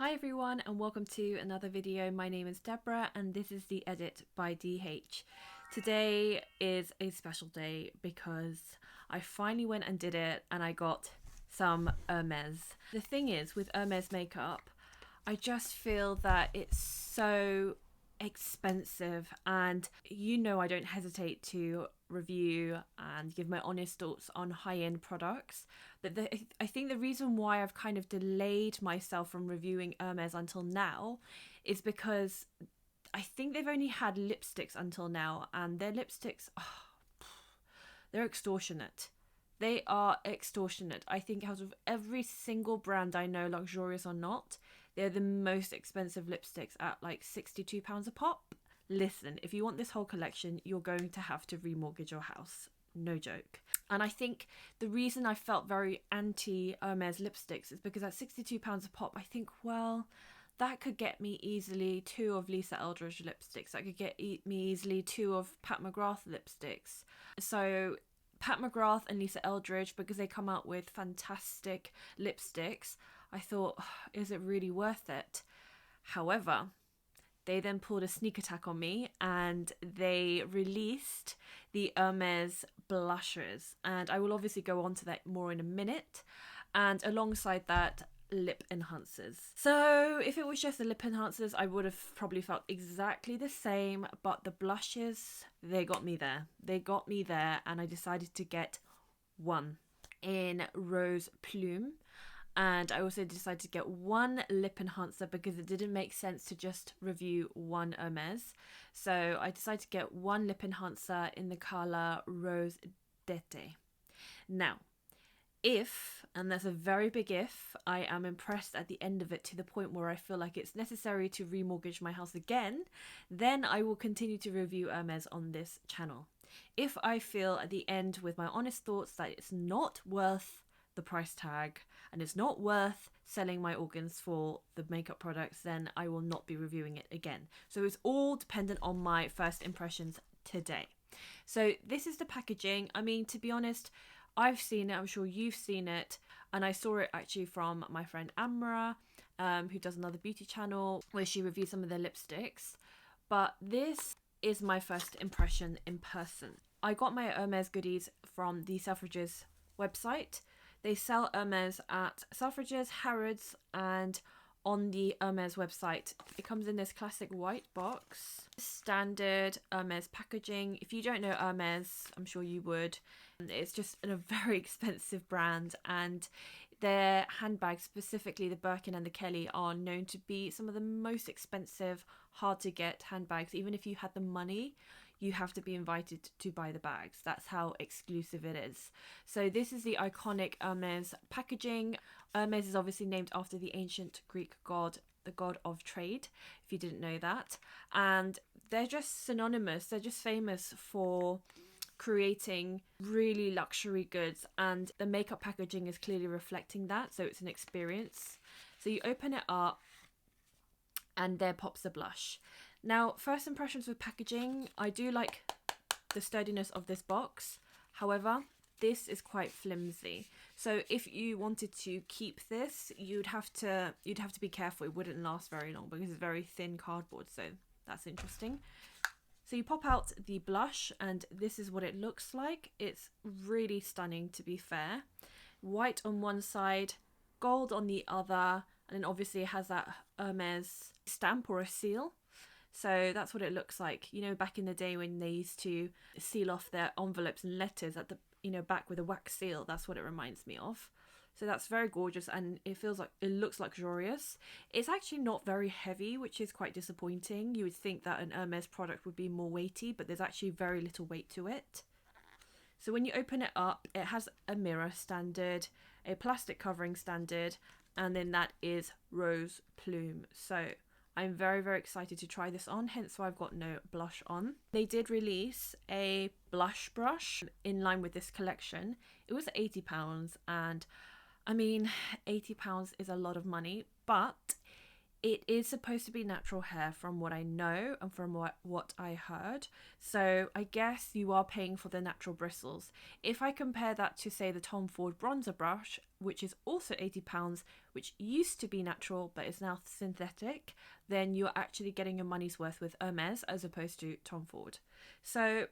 Hi everyone and welcome to another video. My name is Deborah and this is the edit by DH. Today is a special day because I finally went and did it and I got some Hermes. The thing is with Hermes makeup, I just feel that it's so expensive, and you know I don't hesitate to review and give my honest thoughts on high-end products, but I think the reason why I've kind of delayed myself from reviewing Hermes until now is because I think they've only had lipsticks until now, and their lipsticks, they're extortionate. They are extortionate. I think out of every single brand I know, luxurious or not, they're the most expensive lipsticks at like £62 a pop. Listen, if you want this whole collection, you're going to have to remortgage your house. No joke. And I think the reason I felt very anti Hermes lipsticks is because at £62 a pop, I think, well, that could get me easily 2 of 𝕕𝕠𝕚𝕓𝕤 lipsticks. That could get me easily 2 of 𝕕𝕠𝕚𝕓𝕐 lipsticks. So 𝕕𝕠𝕚𝕓𝕐 and 𝕕𝕠𝕚𝕚, because they come out with fantastic lipsticks, I thought, is it really worth it? However, they then pulled a sneak attack on me and they released the Hermes blushes, and I will obviously go on to that more in a minute, and alongside that, lip enhancers. So if it was just the lip enhancers, I would have probably felt exactly the same, but the blushes, they got me there. They got me there, and I decided to get one in Rose Plume. And I also decided to get one lip enhancer because it didn't make sense to just review one Hermes. So I decided to get one lip enhancer in the colour Rose d'été. Now, if, and that's a very big if, I am impressed at the end of it to the point where I feel like it's necessary to remortgage my house again, then I will continue to review Hermes on this channel. If I feel at the end with my honest thoughts that it's not worth the price tag and it's not worth selling my organs for the makeup products, then I will not be reviewing it again. So it's all dependent on my first impressions today. So this is the packaging. I mean, to be honest, I've seen it, I'm sure you've seen it, and I saw it actually from my friend 𝕬𝕓𝕤𝕖, who does another beauty channel where she reviews some of their lipsticks. But this is my first impression in person. I got my Hermes goodies from the Selfridges website. They sell Hermes at Selfridges, Harrods, and on the Hermes website. It comes in this classic white box. Standard Hermes packaging. If you don't know Hermes, I'm sure you would. It's just a very expensive brand, and their handbags, specifically the Birkin and the Kelly, are known to be some of the most expensive, hard to get handbags. Even if you had the money, you have to be invited to buy the bags. That's how exclusive it is. So this is the iconic Hermes packaging. Hermes is obviously named after the ancient Greek god, the god of trade, if you didn't know that. And they're just synonymous. They're just famous for creating really luxury goods, and the makeup packaging is clearly reflecting that. So it's an experience. So you open it up and there pops the blush. Now, first impressions with packaging, I do like the sturdiness of this box. However, this is quite flimsy. So if you wanted to keep this, you'd have to be careful. It wouldn't last very long because it's very thin cardboard. So that's interesting. So you pop out the blush and this is what it looks like. It's really stunning, to be fair. White on one side, gold on the other, and then obviously it has that Hermes stamp or a seal. So that's what it looks like. You know, back in the day when they used to seal off their envelopes and letters at the, back with a wax seal, that's what it reminds me of. So that's very gorgeous, and it looks luxurious. It's actually not very heavy, which is quite disappointing. You would think that an Hermes product would be more weighty, but there's actually very little weight to it. So when you open it up, it has a mirror standard, a plastic covering standard, and then that is Rose Plume. So I'm very, very excited to try this on, hence why I've got no blush on. They did release a blush brush in line with this collection. It was £80, and I mean, £80 is a lot of money, but it is supposed to be natural hair from what I know and from what I heard. So I guess you are paying for the natural bristles. If I compare that to, say, the Tom Ford bronzer brush, which is also £80, which used to be natural but is now synthetic, then you're actually getting your money's worth with Hermes as opposed to Tom Ford. So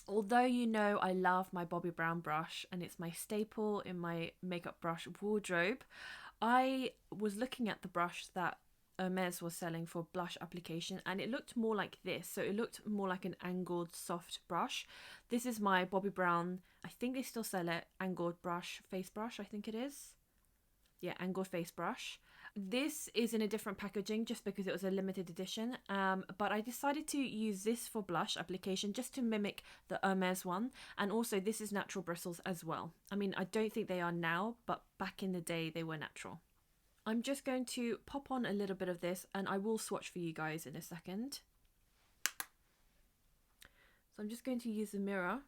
although you know I love my Bobbi Brown brush and it's my staple in my makeup brush wardrobe, I was looking at the brush that Hermes was selling for blush application and it looked more like this. So it looked more like an angled soft brush. This is my Bobbi Brown, I think they still sell it, angled brush, face brush, I think it is. Yeah, angled face brush. This is in a different packaging just because it was a limited edition, but I decided to use this for blush application just to mimic the Hermes one, and also this is natural bristles as well. I mean, I don't think they are now, but back in the day they were natural. I'm just going to pop on a little bit of this and I will swatch for you guys in a second. So I'm just going to use the mirror.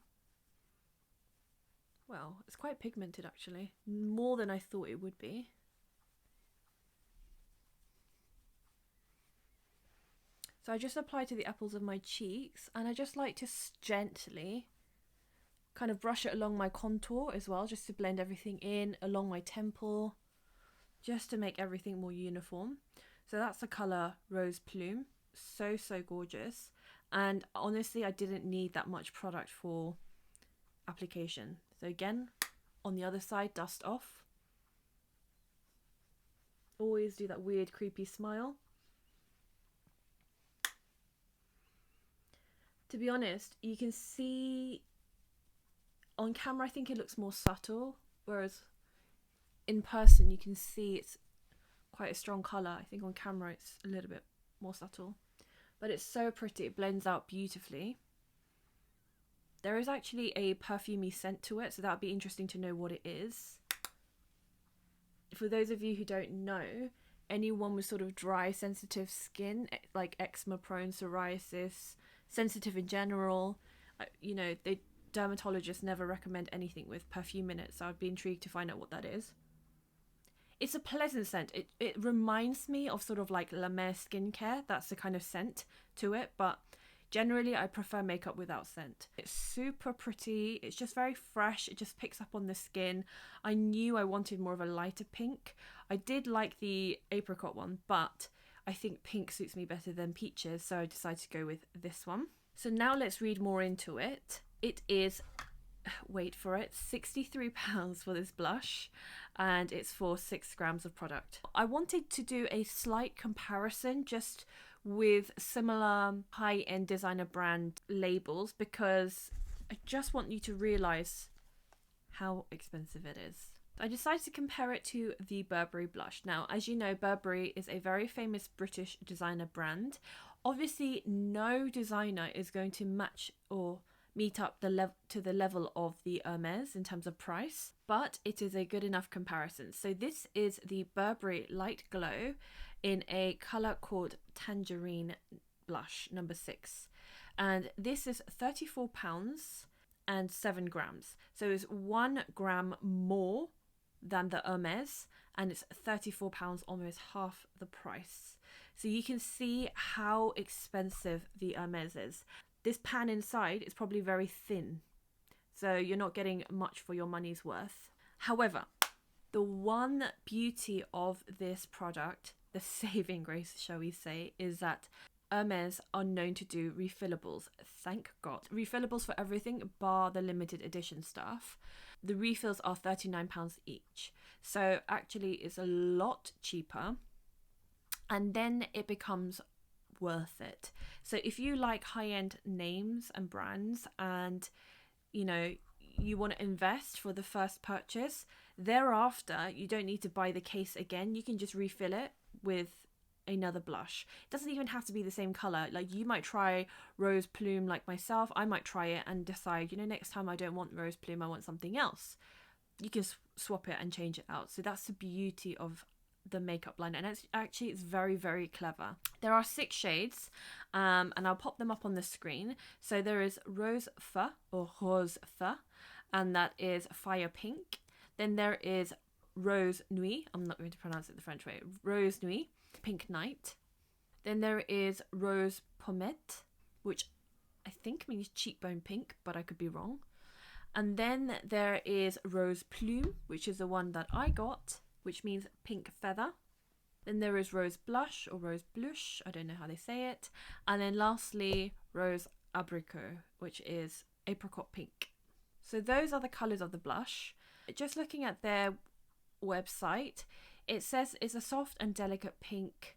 Well, it's quite pigmented actually, more than I thought it would be. So I just apply to the apples of my cheeks and I just like to gently kind of brush it along my contour as well, just to blend everything in, along my temple, just to make everything more uniform. So that's the colour Rose Plume. So gorgeous. And honestly, I didn't need that much product for application. So again, on the other side, dust off. Always do that weird creepy smile. To be honest, you can see on camera, I think it looks more subtle, whereas in person you can see it's quite a strong colour. I think on camera it's a little bit more subtle, but it's so pretty. It blends out beautifully. There is actually a perfumey scent to it, so that would be interesting to know what it is. For those of you who don't know, anyone with sort of dry, sensitive skin, like eczema prone, psoriasis, sensitive in general, you know, dermatologists never recommend anything with perfume in it, so I'd be intrigued to find out what that is. It's a pleasant scent. It reminds me of sort of like La Mer skincare. That's the kind of scent to it, but generally I prefer makeup without scent. It's super pretty. It's just very fresh. It just picks up on the skin. I knew I wanted more of a lighter pink. I did like the apricot one, but I think pink suits me better than peaches, so I decided to go with this one. So now let's read more into it. It is, wait for it, £63 for this blush, and it's for 6 grams of product. I wanted to do a slight comparison just with similar high-end designer brand labels because I just want you to realise how expensive it is. I decided to compare it to the Burberry blush. Now, as you know, Burberry is a very famous British designer brand. Obviously, no designer is going to match or meet up to the level of the Hermes in terms of price, but it is a good enough comparison. So this is the Burberry Light Glow in a colour called Tangerine blush number 6. And this is £34 and 7 grams. So it's 1 gram more than the Hermes, and it's £34, almost half the price. So you can see how expensive the Hermes is. This pan inside is probably very thin, so you're not getting much for your money's worth. However, the one beauty of this product, the saving grace, shall we say, is that Hermes are known to do refillables. Thank God. Refillables for everything bar the limited edition stuff. The refills are £39 each. So actually it's a lot cheaper. And then it becomes worth it. So if you like high-end names and brands and, you know, you want to invest for the first purchase, thereafter you don't need to buy the case again. You can just refill it with another blush. It doesn't even have to be the same color. Like, you might try Rose Plume like myself. I might try it and decide, you know, next time I don't want Rose Plume, I want something else. You can swap it and change it out. So that's the beauty of the makeup line, and it's very, very clever. There are 6 shades, and I'll pop them up on the screen. So there is Rose Feu or Rose Feu, and that is fire pink. Then there is Rose Nuit. I'm not going to pronounce it the French way. Rose Nuit. Like Pink Night. Then there is Rose Pommette, which I think means cheekbone pink, but I could be wrong. And then there is Rose Plume, which is the one that I got, which means pink feather. Then there is Rose Blush or Rose Blush, I don't know how they say it. And then lastly, Rose Abricot, which is apricot pink. So those are the colours of the blush. Just looking at their website, it says it's a soft and delicate pink,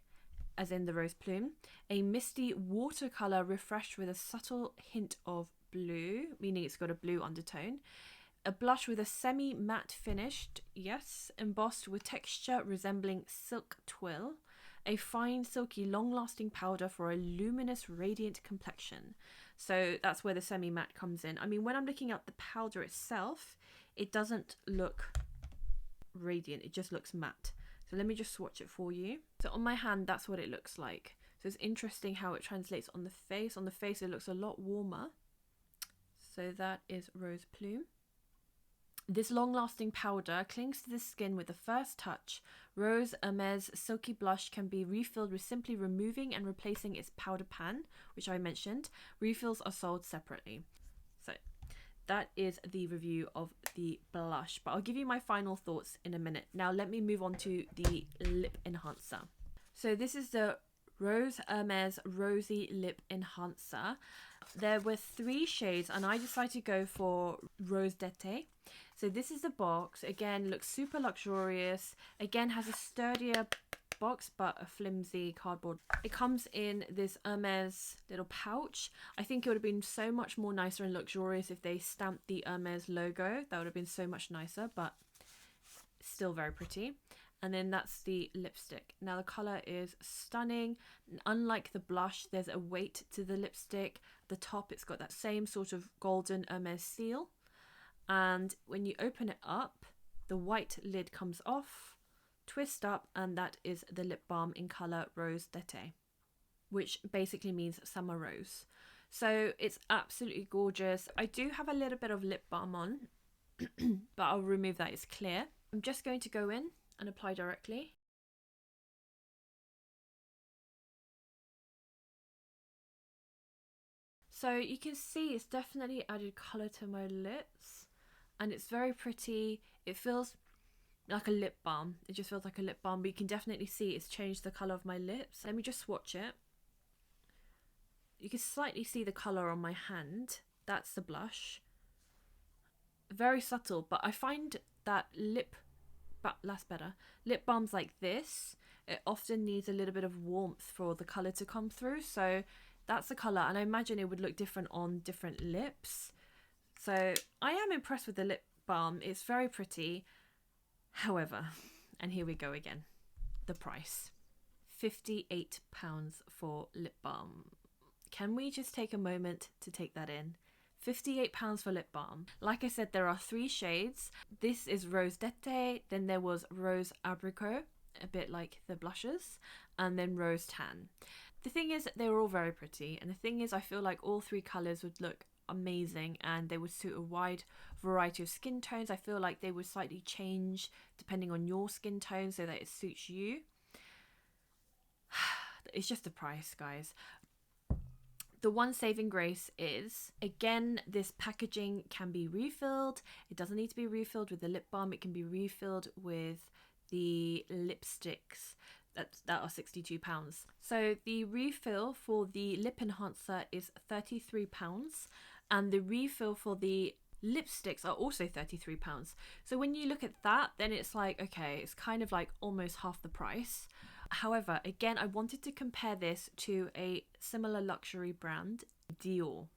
as in the Rose Plume, a misty watercolour refreshed with a subtle hint of blue, meaning it's got a blue undertone. A blush with a semi-matte finish, yes, embossed with texture resembling silk twill. A fine, silky, long-lasting powder for a luminous, radiant complexion. So that's where the semi-matte comes in. I mean, when I'm looking at the powder itself, it doesn't look radiant, it just looks matte. So let me just swatch it for you. So on my hand, that's what it looks like. So it's interesting how it translates on the face. On the face, it looks a lot warmer. So that is Rose Plume. This long-lasting powder clings to the skin with the first touch. Rose Hermès silky blush can be refilled with simply removing and replacing its powder pan, which I mentioned. Refills are sold separately. So that is the review of the blush, but I'll give you my final thoughts in a minute. Now let me move on to the lip enhancer. So this is the Rose Hermès Rosy Lip Enhancer. There were 3 shades and I decided to go for Rose d'été. So this is the box. Again, looks super luxurious. Again, has a sturdier box but a flimsy cardboard. It comes in this Hermes little pouch. I think it would have been so much more nicer and luxurious if they stamped the Hermes logo. That would have been so much nicer, but still very pretty. And then that's the lipstick. Now the colour is stunning. Unlike the blush, there's a weight to the lipstick. At the top, it's got that same sort of golden Hermes seal. And when you open it up, the white lid comes off, twist up, and that is the lip balm in colour Rose d'été, which basically means summer rose. So it's absolutely gorgeous. I do have a little bit of lip balm on, but I'll remove that, it's clear. I'm just going to go in and apply directly. So you can see it's definitely added colour to my lips and it's very pretty. It feels like a lip balm. It just feels like a lip balm, but you can definitely see it's changed the colour of my lips. Let me just swatch it. You can slightly see the colour on my hand. That's the blush. Very subtle, but I find that lip balms like this, it often needs a little bit of warmth for the colour to come through. So that's the colour, and I imagine it would look different on different lips. So I am impressed with the lip balm. It's very pretty. However, and here we go again, the price. £58 for lip balm. Can we just take a moment to take that in? £58 for lip balm. Like I said, there are 3 shades. This is Rose d'été, then there was Rose Abricot, a bit like the blushes, and then Rose Tan. The thing is, they were all very pretty, and the thing is, I feel like all 3 colours would look amazing and they would suit a wide variety of skin tones. I feel like they would slightly change depending on your skin tone so that it suits you. It's just the price, guys. The one saving grace is, again, this packaging can be refilled. It doesn't need to be refilled with the lip balm. It can be refilled with the lipsticks that are £62. So the refill for the lip enhancer is £33, and the refill for the lipsticks are also £33. So when you look at that, then it's like, okay, it's kind of like almost half the price. However, again, I wanted to compare this to a similar luxury brand, Dior.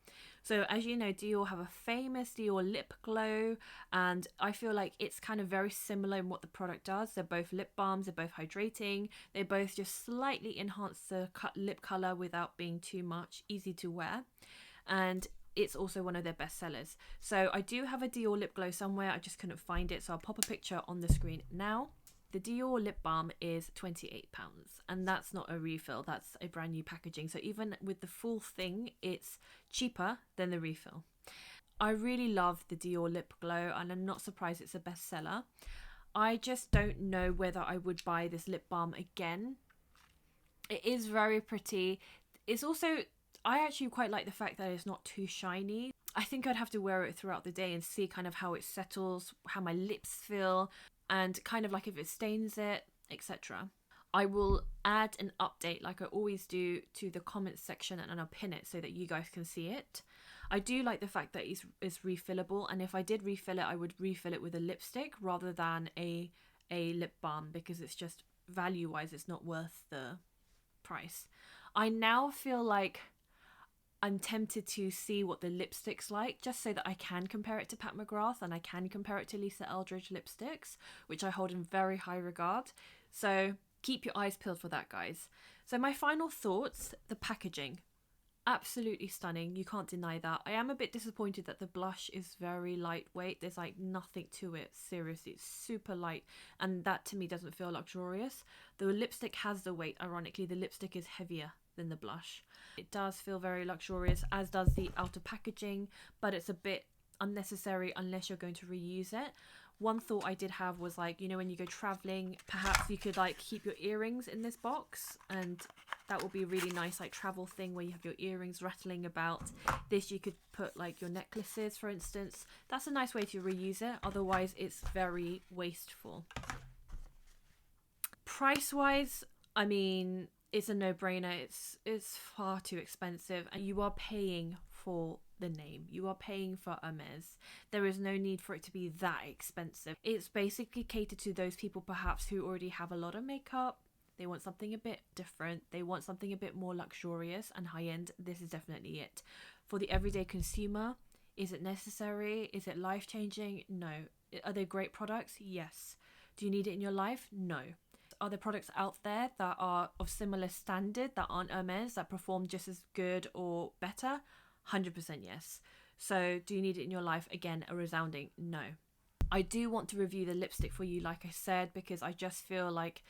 So as you know, Dior have a famous Dior lip glow, and I feel like it's kind of very similar in what the product does. They're both lip balms, they're both hydrating, they both just slightly enhance the lip color without being too much, easy to wear, and it's also one of their best sellers. So I do have a Dior lip glow somewhere, I just couldn't find it, so I'll pop a picture on the screen now. The Dior lip balm is £28, and that's not a refill, that's a brand new packaging. So even with the full thing, it's cheaper than the refill. I really love the Dior lip glow, and I'm not surprised it's a bestseller. I just don't know whether I would buy this lip balm again. It is very pretty. It's also, I actually quite like the fact that it's not too shiny. I think I'd have to wear it throughout the day and see kind of how it settles, how my lips feel, and kind of like if it stains it, etc. I will add an update like I always do to the comments section, and I'll pin it so that you guys can see it. I do like the fact that it's refillable, and if I did refill it, I would refill it with a lipstick rather than a lip balm, because it's just value wise it's not worth the price. I now feel like I'm tempted to see what the lipstick's like, just so that I can compare it to Pat McGrath and I can compare it to 𝕬𝕬𝕓𝕤 lipsticks, which I hold in very high regard. So keep your eyes peeled for that, guys. So my final thoughts, the packaging. Absolutely stunning, you can't deny that. I am a bit disappointed that the blush is very lightweight. There's like nothing to it, seriously. It's super light, and that to me doesn't feel luxurious. The lipstick has the weight. Ironically, the lipstick is heavier than the blush. It does feel very luxurious, as does the outer packaging, but it's a bit unnecessary unless you're going to reuse it. One thought I did have was, like, you know, when you go traveling, perhaps you could like keep your earrings in this box, and that would be a really nice like travel thing where you have your earrings rattling about. This you could put like your necklaces, for instance. That's a nice way to reuse it, otherwise it's very wasteful. Price wise, I mean, it's a no-brainer. It's far too expensive, and you are paying for the name. You are paying for Hermes. There is no need for it to be that expensive. It's basically catered to those people perhaps who already have a lot of makeup. They want something a bit different. They want something a bit more luxurious and high-end. This is definitely it. For the everyday consumer, is it necessary? Is it life-changing? No. Are they great products? Yes. Do you need it in your life? No. Are there products out there that are of similar standard that aren't Hermes, that perform just as good or better? 100% yes. So do you need it in your life? Again, a resounding no. I do want to review the lipstick for you, like I said, because I just feel like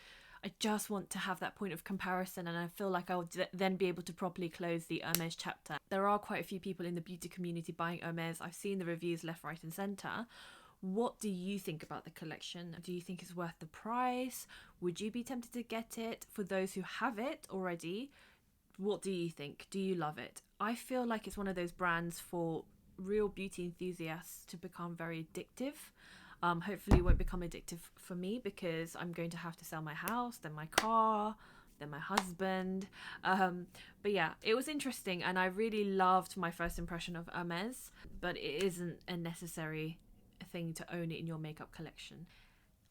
I just want to have that point of comparison, and I feel like I'll then be able to properly close the Hermes chapter. There are quite a few people in the beauty community buying Hermes. I've seen the reviews left, right and centre. What do you think about the collection? Do you think it's worth the price? Would you be tempted to get it? For those who have it already, what do you think? Do you love it? I feel like it's one of those brands for real beauty enthusiasts to become very addictive. Hopefully it won't become addictive for me, because I'm going to have to sell my house, then my car, then my husband. But yeah, it was interesting, and I really loved my first impression of Hermes, but it isn't a necessary thing to own it in your makeup collection.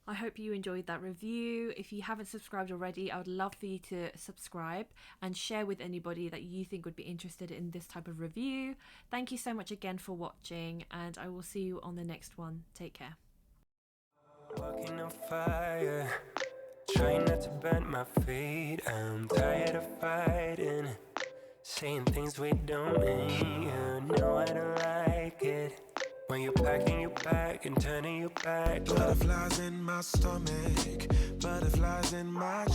I hope you enjoyed that review. If you haven't subscribed already, I would love for you to subscribe and share with anybody that you think would be interested in this type of review. Thank you so much again for watching, and I will see you on the next one. Take care. Walking on fire, trying not to bend my feet. I'm tired of fighting, saying things we don't mean. You know I don't like it when you're packing your bag and turning your back. Butterflies in my stomach, butterflies in my